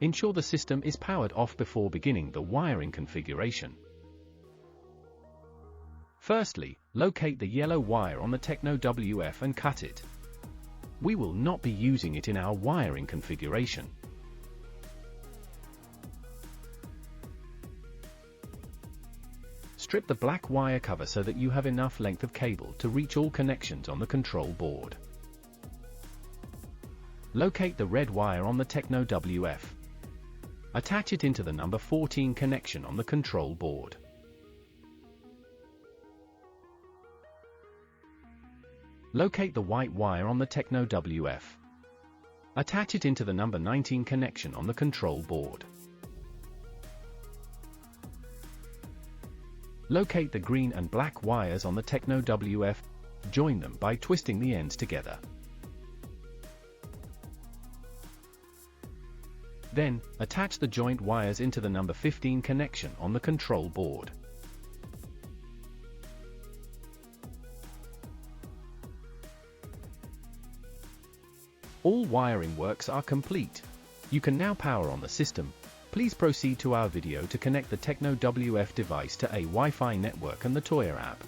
Ensure the system is powered off before beginning the wiring configuration. Firstly, locate the yellow wire on the Tekno WF and cut it. We will not be using it in our wiring configuration. Strip the black wire cover so that you have enough length of cable to reach all connections on the control board. Locate the red wire on the Tekno WF. Attach it into the number 14 connection on the control board. Locate the white wire on the Tekno WF. Attach it into the number 19 connection on the control board. Locate the green and black wires on the Tekno WF. Join them by twisting the ends together. Then, attach the joint wires into the number 15 connection on the control board. All wiring works are complete. You can now power on the system. Please proceed to our video to connect the Tekno WF device to a Wi-Fi network and the Toya app.